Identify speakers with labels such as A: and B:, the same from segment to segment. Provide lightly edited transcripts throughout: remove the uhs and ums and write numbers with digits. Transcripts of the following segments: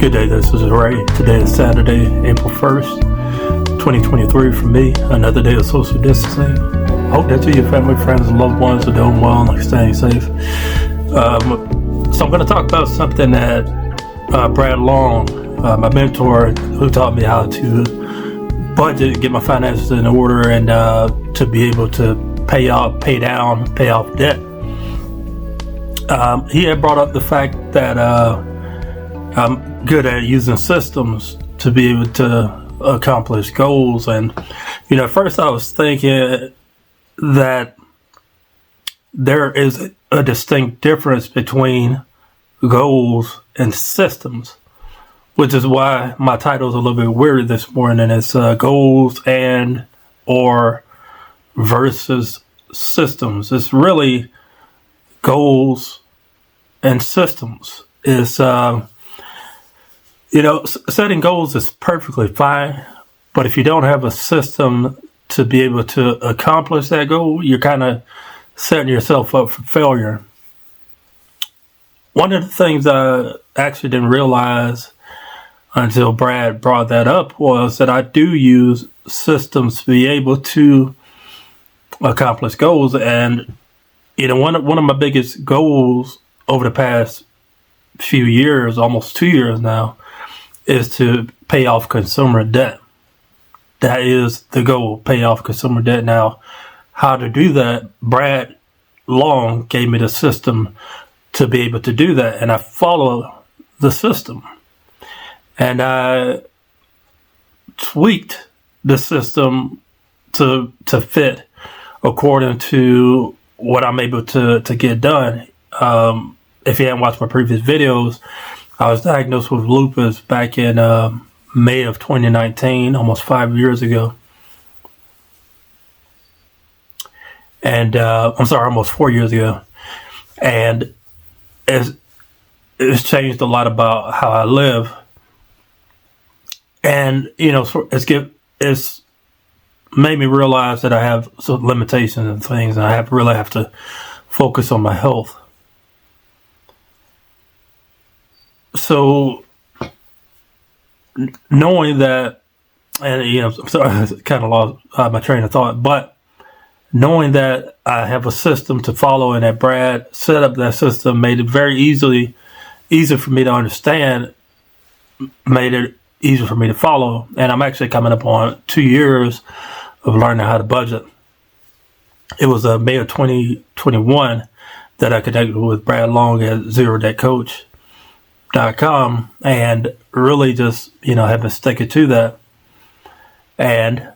A: Good day, this is Ray. Today is Saturday, April 1st, 2023 for me. Another day of social distancing. Hope that you, your family, friends, and loved ones are doing well and staying safe. So I'm going to talk about something that Brad Long, my mentor, who taught me how to budget, get my finances in order, and to be able to pay off debt. He had brought up the fact that I'm good at using systems to be able to accomplish goals. And, at first I was thinking that there is a distinct difference between goals and systems, which is why my title is a little bit weird this morning. It's goals and or versus systems. It's really goals and systems. Is setting goals is perfectly fine, but if you don't have a system to be able to accomplish that goal, you're kind of setting yourself up for failure. One of the things I actually didn't realize until Brad brought that up was that I do use systems to be able to accomplish goals. And one of my biggest goals over the past few years, almost 2 years now, is to pay off consumer debt. That is the goal, pay off consumer debt. Now, how to do that, Brad Long gave me the system to be able to do that, and I follow the system. And I tweaked the system to fit according to what I'm able to get done. If you haven't watched my previous videos, I was diagnosed with lupus back in May of 2019, almost 5 years ago. And almost 4 years ago. And it's changed a lot about how I live. And, it's made me realize that I have some limitations and things, and I really have to focus on my health. So, knowing that, and sorry, I kind of lost my train of thought, but knowing that I have a system to follow and that Brad set up that system made it very easy for me to understand, made it easier for me to follow. And I'm actually coming up on 2 years of learning how to budget. It was May of 2021 that I connected with Brad Long at ZeroDebtCoach.com, and really just have been sticking to that. And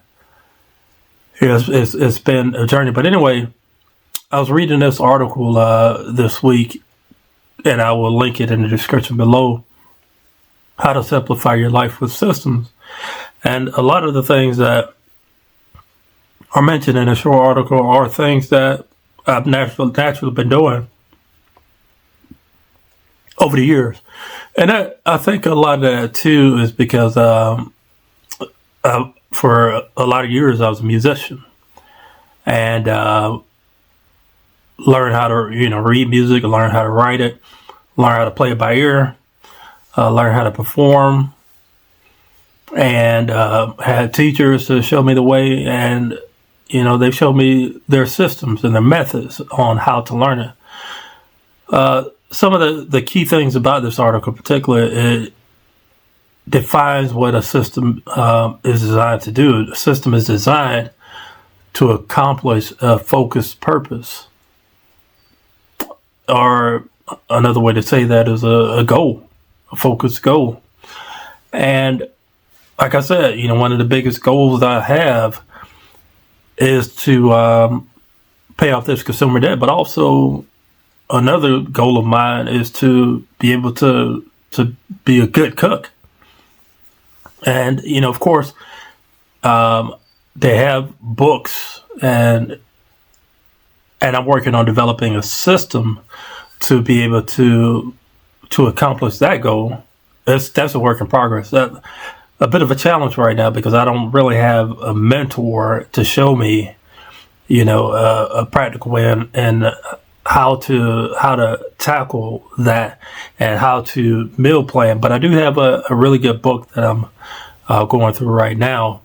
A: it's been a journey. But anyway, I was reading this article this week, and I will link it in the description below, how to simplify your life with systems. And a lot of the things that are mentioned in a short article are things that I've naturally been doing over the years. And I think a lot of that too is because for a lot of years I was a musician, and learned how to read music, learn how to write it, learn how to play it by ear, learn how to perform, and had teachers to show me the way, and they showed me their systems and their methods on how to learn it. Some of the key things about this article in particular, it defines what a system is designed to do. A system is designed to accomplish a focused purpose. Or another way to say that is a goal, a focused goal. And like I said, one of the biggest goals that I have is to pay off this consumer debt, but also another goal of mine is to be able to be a good cook. And, of course, they have books, and I'm working on developing a system to be able to accomplish that goal. That's a work in progress. That a bit of a challenge right now because I don't really have a mentor to show me, a practical way and how to tackle that and how to meal plan. But I do have a really good book that I'm going through right now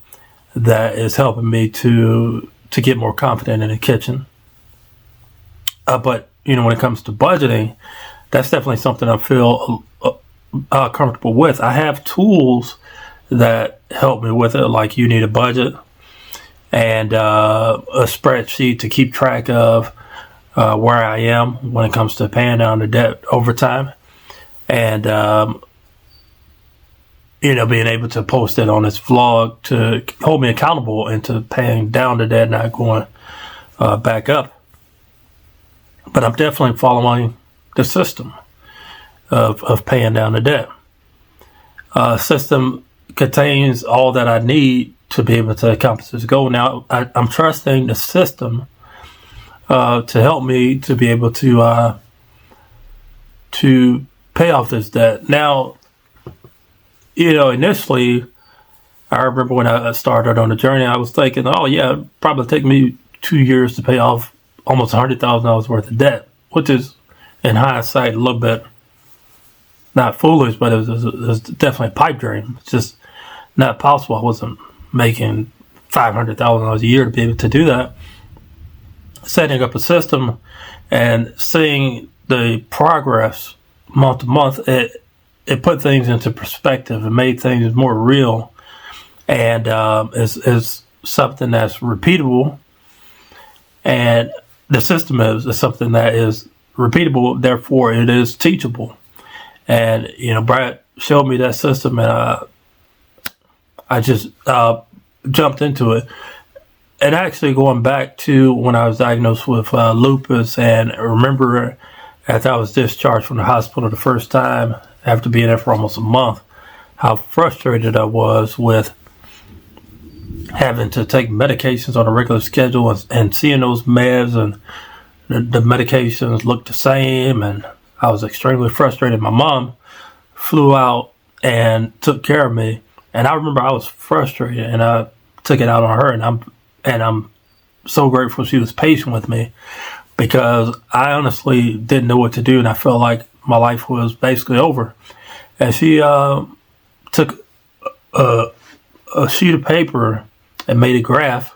A: that is helping me to get more confident in the kitchen. But when it comes to budgeting, that's definitely something I feel comfortable with. I have tools that help me with it, like You Need a Budget and a spreadsheet to keep track of where I am when it comes to paying down the debt over time, and being able to post it on this vlog to hold me accountable into paying down the debt, not going back up. But I'm definitely following the system of paying down the debt. System contains all that I need to be able to accomplish this goal. Now, I'm trusting the system to help me to be able to pay off this debt. Now, initially, I remember when I started on the journey, I was thinking, oh yeah, it'd probably take me 2 years to pay off almost $100,000 worth of debt, which is, in hindsight, a little bit not foolish, but it was definitely a pipe dream. It's just not possible. I wasn't making $500,000 a year to be able to do that. Setting up a system and seeing the progress month to month, it put things into perspective and made things more real, and is something that's repeatable. And the system is something that is repeatable, therefore it is teachable. And Brad showed me that system, and I just jumped into it. And actually, going back to when I was diagnosed with lupus, and I remember after I was discharged from the hospital the first time, after being there for almost a month, how frustrated I was with having to take medications on a regular schedule and seeing those meds and the medications looked the same, and I was extremely frustrated. My mom flew out and took care of me, and I remember I was frustrated, and I took it out on her, and I'm so grateful she was patient with me, because I honestly didn't know what to do, and I felt like my life was basically over. And she took a sheet of paper and made a graph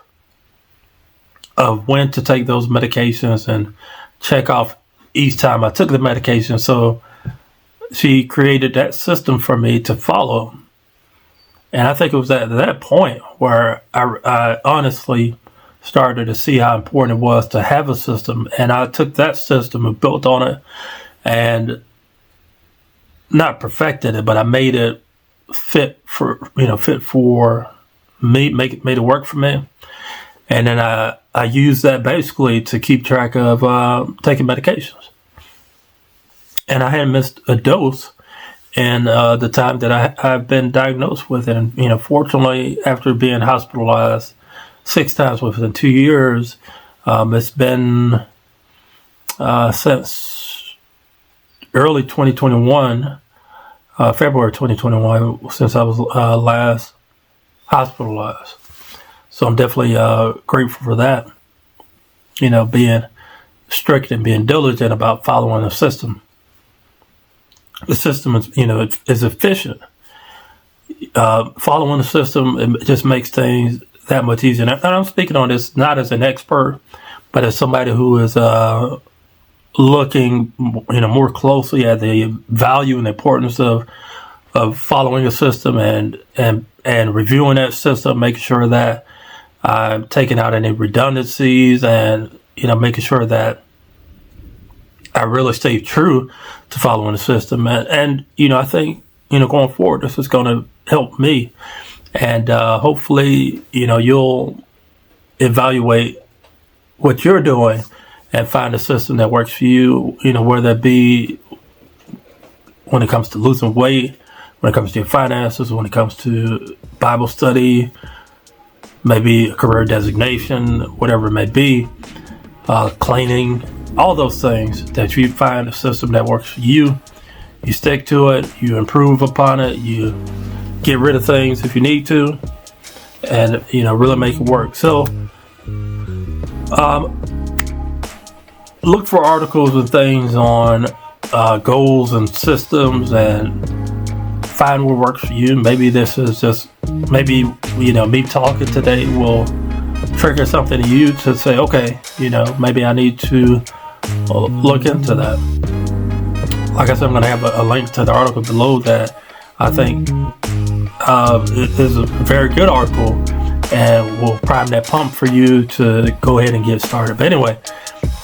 A: of when to take those medications and check off each time I took the medication. So she created that system for me to follow. And I think it was at that point where I honestly started to see how important it was to have a system. And I took that system and built on it, and not perfected it, but I made it fit for me, made it work for me. And then I used that basically to keep track of taking medications. And I hadn't missed a dose in the time that I've been diagnosed with it. And, fortunately, after being hospitalized 6 times within 2 years, it's been since early 2021, February 2021, since I was last hospitalized. So I'm definitely grateful for that. Being strict and being diligent about following the system. The system is, is efficient. Following the system, it just makes things that much easier. And I'm speaking on this not as an expert, but as somebody who is looking, more closely at the value and the importance of following a system and reviewing that system, making sure that I'm taking out any redundancies, and making sure that I really stay true to following the system. And I think going forward, this is going to help me, and hopefully you'll evaluate what you're doing and find a system that works for you. Whether that be when it comes to losing weight, when it comes to your finances, when it comes to Bible study, maybe a career designation, whatever it may be, cleaning, all those things, that you find a system that works for you. You stick to it, you improve upon it, you get rid of things if you need to, and really make it work. So look for articles and things on goals and systems, and find what works for you. Maybe this is just, maybe, me talking today will trigger something in you to say, okay, maybe I need to look into that. Like I said, I'm going to have a link to the article below that I think is a very good article and will prime that pump for you to go ahead and get started. But anyway,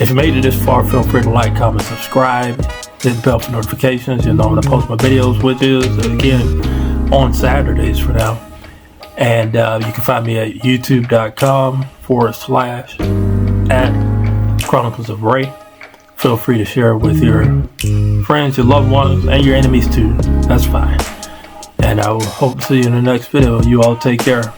A: if you made it this far, feel free to like, comment, subscribe, hit the bell for notifications. I'm going to post my videos, which is, again, on Saturdays for now. And you can find me at youtube.com/@Chronicles of Ray. Feel free to share it with your friends, your loved ones, and your enemies too. That's fine. And I will hope to see you in the next video. You all take care.